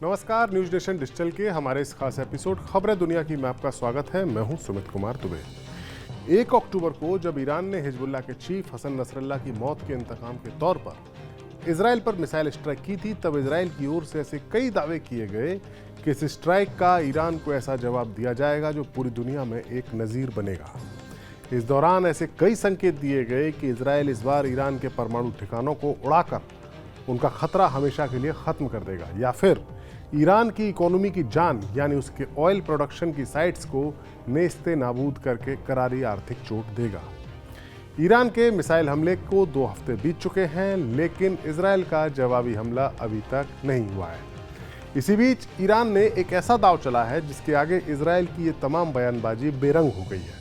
नमस्कार, news nation digital के हमारे इस खास एपिसोड खबरें दुनिया की में आपका स्वागत है। मैं हूं सुमित कुमार दुबे। 1 अक्टूबर को जब ईरान ने हिजबुल्ला के चीफ हसन नसरल्ला की मौत के इंतकाम के तौर पर इसराइल पर मिसाइल स्ट्राइक की थी, तब इसराइल की ओर से ऐसे कई दावे किए गए कि इस स्ट्राइक का ईरान को ऐसा जवाब दिया जाएगा जो पूरी दुनिया में एक नज़ीर बनेगा। इस दौरान ऐसे कई संकेत दिए गए कि इसराइल इस बार ईरान के परमाणु ठिकानों को उड़ाकर उनका खतरा हमेशा के लिए खत्म कर देगा, या फिर ईरान की इकोनॉमी की जान यानी उसके ऑयल प्रोडक्शन की साइट्स को नेस्ते नाबूद करके करारी आर्थिक चोट देगा। ईरान के मिसाइल हमले को 2 हफ्ते बीत चुके हैं, लेकिन इसराइल का जवाबी हमला अभी तक नहीं हुआ है। इसी बीच ईरान ने एक ऐसा दांव चला है जिसके आगे इसराइल की ये तमाम बयानबाजी बेरंग हो गई है।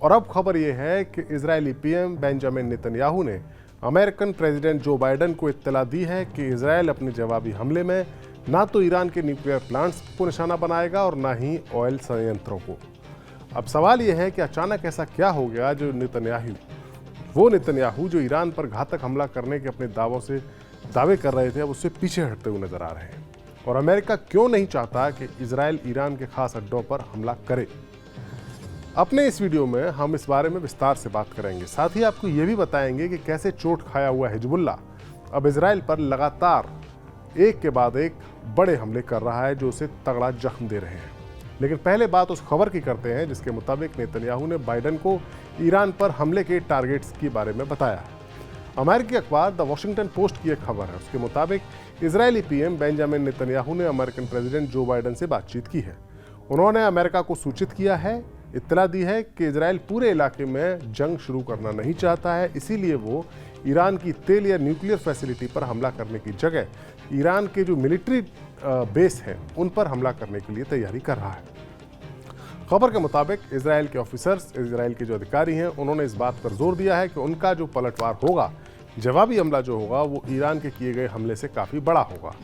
और अब खबर यह है कि इजरायली पीएम बेंजामिन नेतन्याहू ने अमेरिकन प्रेसिडेंट जो बाइडन को इत्तला दी है कि इसराइल अपने जवाबी हमले में ना तो ईरान के न्यूक्लियर प्लांट्स को निशाना बनाएगा और ना ही ऑयल संयंत्रों को। अब सवाल यह है कि अचानक ऐसा क्या हो गया जो नेतन्याहू जो ईरान पर घातक हमला करने के अपने दावे कर रहे थे, अब उससे पीछे हटते हुए नजर आ रहे हैं। और अमेरिका क्यों नहीं चाहता कि इसराइल ईरान के खास अड्डों पर हमला करे? अपने इस वीडियो में हम इस बारे में विस्तार से बात करेंगे। साथ ही आपको ये भी बताएंगे कि कैसे चोट खाया हुआ हिजबुल्ला अब इसराइल पर लगातार एक के बाद एक बड़े हमले कर रहा है जो उसे तगड़ा जख्म दे रहे हैं। लेकिन पहले बात उस खबर की करते हैं जिसके मुताबिक नेतन्याहू ने बाइडन को ईरान पर हमले के टारगेट्स के बारे में बताया। अमेरिकी अखबार द वॉशिंगटन पोस्ट की एक खबर है। उसके मुताबिक इजरायली पीएम बेंजामिन नेतन्याहू ने अमेरिकन प्रेसिडेंट जो बाइडन से बातचीत की है। उन्होंने अमेरिका को सूचित किया है, इत्तला दी है कि इसराइल पूरे इलाके में जंग शुरू करना नहीं चाहता है, इसीलिए वो ईरान की तेल या न्यूक्लियर फैसिलिटी पर हमला करने की जगह ईरान के जो मिलिट्री बेस हैं उन पर हमला करने के लिए तैयारी कर रहा है। खबर के मुताबिक इसराइल के ऑफिसर्स, इसराइल के जो अधिकारी हैं, उन्होंने इस बात पर जोर दिया है कि उनका जो पलटवार होगा, जवाबी हमला जो होगा, वो ईरान के किए गए हमले से काफ़ी बड़ा होगा।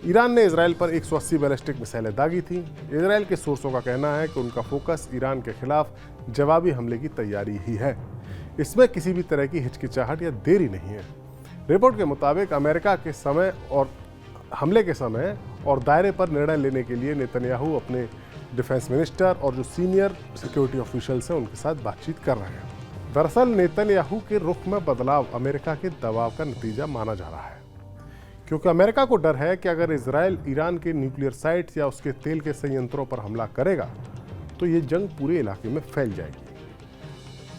ईरान ने इसराइल पर 180 बैलिस्टिक मिसाइलें दागी थी। इसराइल के सोर्सों का कहना है कि उनका फोकस ईरान के खिलाफ जवाबी हमले की तैयारी ही है। इसमें किसी भी तरह की हिचकिचाहट या देरी नहीं है। रिपोर्ट के मुताबिक अमेरिका के समय और हमले के समय और दायरे पर निर्णय लेने के लिए नेतन्याहू अपने डिफेंस मिनिस्टर और जो सीनियर सिक्योरिटी ऑफिशियल्स हैं उनके साथ बातचीत कर रहे हैं। दरअसल नेतन्याहू के रुख में बदलाव अमेरिका के दबाव का नतीजा माना जा रहा है, क्योंकि अमेरिका को डर है कि अगर इसराइल ईरान के न्यूक्लियर साइट्स या उसके तेल के संयंत्रों पर हमला करेगा तो ये जंग पूरे इलाके में फैल जाएगी।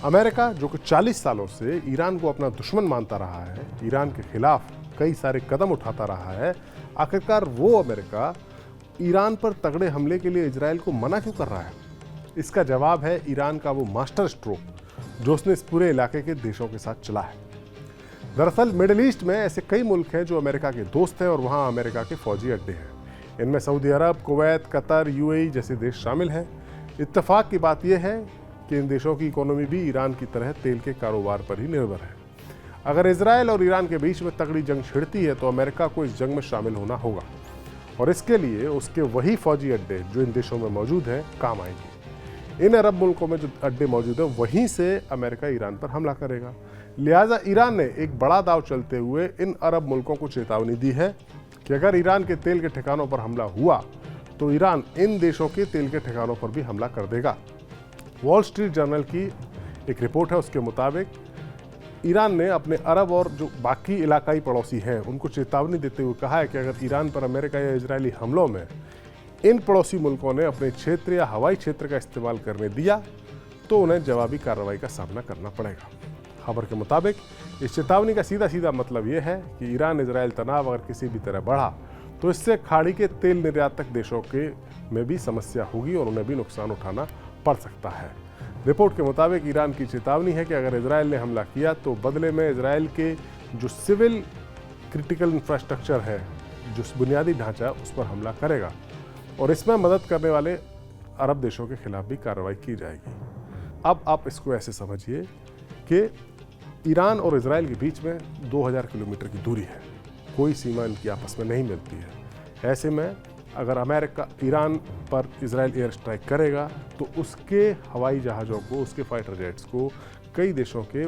अमेरिका जो कि 40 सालों से ईरान को अपना दुश्मन मानता रहा है, ईरान के खिलाफ कई सारे कदम उठाता रहा है, आखिरकार वो अमेरिका ईरान पर तगड़े हमले के लिए इजराइल को मना क्यों कर रहा है? इसका जवाब है ईरान का वो मास्टर स्ट्रोक जो उसने इस पूरे इलाके के देशों के साथ चला है। दरअसल मिडिल ईस्ट में ऐसे कई मुल्क हैं जो अमेरिका के दोस्त हैं और वहाँ अमेरिका के फौजी अड्डे हैं। इनमें सऊदी अरब, कुवैत, कतर, यूएई जैसे देश शामिल हैं। इत्तेफाक की बात यह है कि इन देशों की इकोनॉमी भी ईरान की तरह तेल के कारोबार पर ही निर्भर है। अगर इसराइल और ईरान के बीच में तगड़ी जंग छिड़ती है तो अमेरिका को इस जंग में शामिल होना होगा, और इसके लिए उसके वही फौजी अड्डे जो इन देशों में मौजूद हैं काम आएंगे। इन अरब मुल्कों में जो अड्डे मौजूद हैं वहीं से अमेरिका ईरान पर हमला करेगा। लिहाजा ईरान ने एक बड़ा दांव चलते हुए इन अरब मुल्कों को चेतावनी दी है कि अगर ईरान के तेल के ठिकानों पर हमला हुआ तो ईरान इन देशों के तेल के ठिकानों पर भी हमला कर देगा। वॉल स्ट्रीट जर्नल की एक रिपोर्ट है, उसके मुताबिक ईरान ने अपने अरब और जो बाकी इलाकाई पड़ोसी हैं उनको चेतावनी देते हुए कहा है कि अगर ईरान पर अमेरिका या इजरायली हमलों में इन पड़ोसी मुल्कों ने अपने क्षेत्र या हवाई क्षेत्र का इस्तेमाल करने दिया तो उन्हें जवाबी कार्रवाई का सामना करना पड़ेगा। खबर के मुताबिक इस चेतावनी का सीधा सीधा मतलब यह है कि ईरान इजरायल तनाव अगर किसी भी तरह बढ़ा तो इससे खाड़ी के तेल निर्यातक देशों के में भी समस्या होगी और उन्हें भी नुकसान उठाना पड़ सकता है। रिपोर्ट के मुताबिक ईरान की चेतावनी है कि अगर इजरायल ने हमला किया तो बदले में इजरायल के जो सिविल क्रिटिकल इंफ्रास्ट्रक्चर है, जो बुनियादी ढांचा, उस पर हमला करेगा और इसमें मदद करने वाले अरब देशों के खिलाफ भी कार्रवाई की जाएगी। अब आप इसको ऐसे समझिए कि ईरान और इजरायल के बीच में 2000 किलोमीटर की दूरी है, कोई सीमा इनकी आपस में नहीं मिलती है। ऐसे में अगर अमेरिका ईरान पर इजरायल एयर स्ट्राइक करेगा तो उसके हवाई जहाज़ों को, उसके फाइटर जेट्स को कई देशों के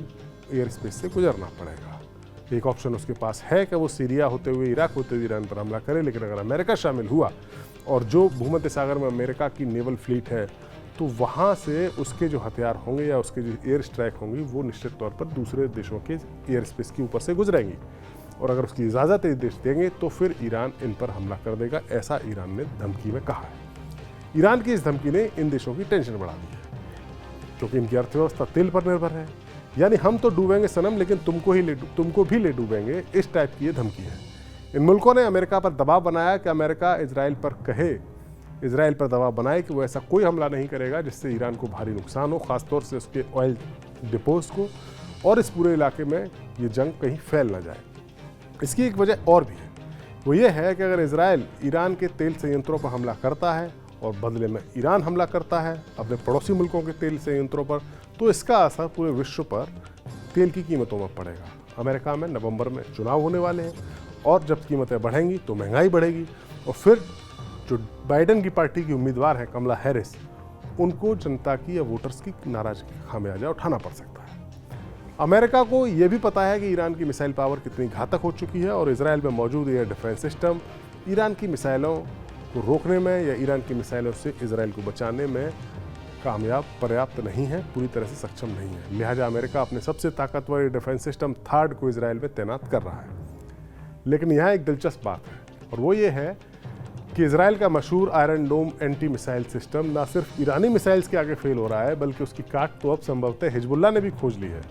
एयर स्पेस से गुजरना पड़ेगा। एक ऑप्शन उसके पास है कि वो सीरिया होते हुए, इराक होते हुए ईरान पर हमला करे, लेकिन अगर अमेरिका शामिल हुआ और जो भूमध्य सागर में अमेरिका की नेवल फ्लीट है, तो वहाँ से उसके जो हथियार होंगे या उसके जो एयर स्ट्राइक होंगी वो निश्चित तौर पर दूसरे देशों के एयर स्पेस के ऊपर से गुजरेंगी, और अगर उसकी इजाज़त ये देश देंगे तो फिर ईरान इन पर हमला कर देगा, ऐसा ईरान ने धमकी में कहा है। ईरान की इस धमकी ने इन देशों की टेंशन बढ़ा दी है, क्योंकि इनकी अर्थव्यवस्था तेल पर निर्भर है। यानी हम तो डूबेंगे सनम, लेकिन तुमको भी ले डूबेंगे, इस टाइप की ये धमकी है। इन मुल्कों ने अमेरिका पर दबाव बनाया कि अमेरिका इजराइल पर दबाव बनाए कि वो ऐसा कोई हमला नहीं करेगा जिससे ईरान को भारी नुकसान हो, खासतौर से उसके ऑयल डिपोज को, और इस पूरे इलाके में ये जंग कहीं फैल ना जाए। इसकी एक वजह और भी है, वो ये है कि अगर इजराइल ईरान के तेल संयंत्रों पर हमला करता है और बदले में ईरान हमला करता है अपने पड़ोसी मुल्कों के तेल संयंत्रों पर, तो इसका असर पूरे विश्व पर तेल की कीमतों में पड़ेगा। अमेरिका में नवंबर में चुनाव होने वाले हैं, और जब कीमतें बढ़ेंगी तो महंगाई बढ़ेगी, और फिर जो बाइडेन की पार्टी की उम्मीदवार है कमला हैरिस, उनको जनता की या वोटर्स की नाराजगी का खामियाजा उठाना पड़ सकता है। अमेरिका को यह भी पता है कि ईरान की मिसाइल पावर कितनी घातक हो चुकी है, और इसराइल में मौजूद एयर डिफेंस सिस्टम ईरान की मिसाइलों को रोकने में या ईरान की मिसाइलों से इसराइल को बचाने में पर्याप्त नहीं है, पूरी तरह से सक्षम नहीं है। लिहाजा अमेरिका अपने सबसे ताकतवर एयर डिफेंस सिस्टम थार्ड को इसराइल में तैनात कर रहा है। लेकिन यहाँ एक दिलचस्प बात है, और वो ये है कि इसराइल का मशहूर आयरन डोम एंटी मिसाइल सिस्टम ना सिर्फ ईरानी मिसाइल्स के आगे फेल हो रहा है, बल्कि उसकी काट तो अब संभवतः हिजबुल्लाह ने भी खोज ली है।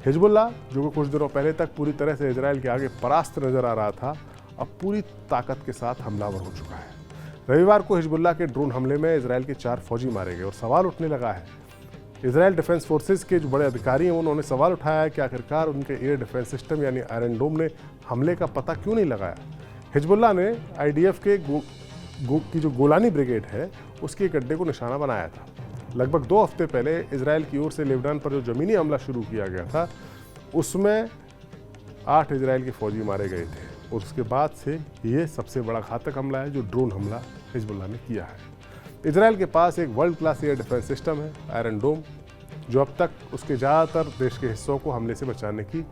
हिजबुल्लाह, जो कुछ दिनों पहले तक पूरी तरह से इसराइल के आगे परास्त नजर आ रहा था, अब पूरी ताकत के साथ हमलावर हो चुका है। रविवार को हिजबुल्लाह के ड्रोन हमले में इसराइल के 4 फौजी मारे गए, और सवाल उठने लगा है, इसराइल डिफेंस फोर्सेज के जो बड़े अधिकारी हैं उन्होंने सवाल उठाया है कि आखिरकार उनके एयर डिफेंस सिस्टम यानी आयरन डोम ने हमले का पता क्यों नहीं लगाया। हिजबुल्लाह ने IDF के की जो गोलानी ब्रिगेड है उसके एक अड्डे को निशाना बनाया था। लगभग 2 हफ्ते पहले इसराइल की ओर से लेबनान पर जो ज़मीनी हमला शुरू किया गया था, उसमें 8 इसराइल के फौजी मारे गए थे, और उसके बाद से ये सबसे बड़ा घातक हमला है जो ड्रोन हमला हिजबुल्लाह ने किया है। इसराइल के पास एक world class air defence system है आयरन डोम, जो अब तक उसके ज़्यादातर देश के हिस्सों को हमले से बचाने की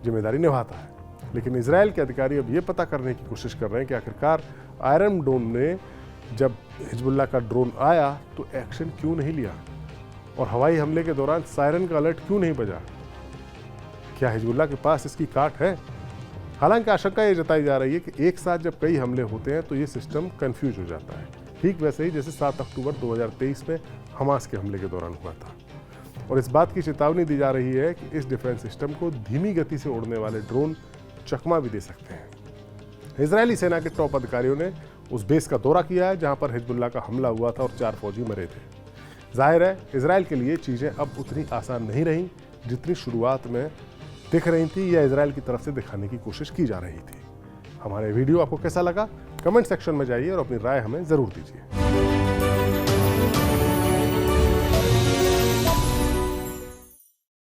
जिम्मेदारी निभाता है। लेकिन इसराइल के अधिकारी अब ये पता करने की कोशिश कर रहे हैं कि आखिरकार आयरन डोम ने जब हिजबुल्लाह का ड्रोन आया तो एक्शन क्यों नहीं लिया, और हवाई हमले के दौरान सायरन का अलर्ट क्यों नहीं बजा। क्या हिजबुल्लाह के पास इसकी काट है? हालांकि आशंका ये जताई जा रही है कि एक साथ जब कई हमले होते हैं तो ये सिस्टम कंफ्यूज हो जाता है, ठीक वैसे ही जैसे 7 अक्टूबर 2023 में हमास के हमले के दौरान हुआ था। और इस बात की चेतावनी दी जा रही है कि इस डिफेंस सिस्टम को धीमी गति से उड़ने वाले ड्रोन चकमा भी दे सकते हैं। इजरायली सेना के टॉप अधिकारियों ने उस बेस का दौरा किया है जहां पर हिजबुल्लाह का हमला हुआ था और 4 फौजी मरे थे। जाहिर है इजराइल के लिए चीज़ें अब उतनी आसान नहीं रहीं जितनी शुरुआत में दिख रही थी या इजराइल की तरफ से दिखाने की कोशिश की जा रही थी। हमारे वीडियो आपको कैसा लगा? कमेंट सेक्शन में जाइए और अपनी राय हमें ज़रूर दीजिए।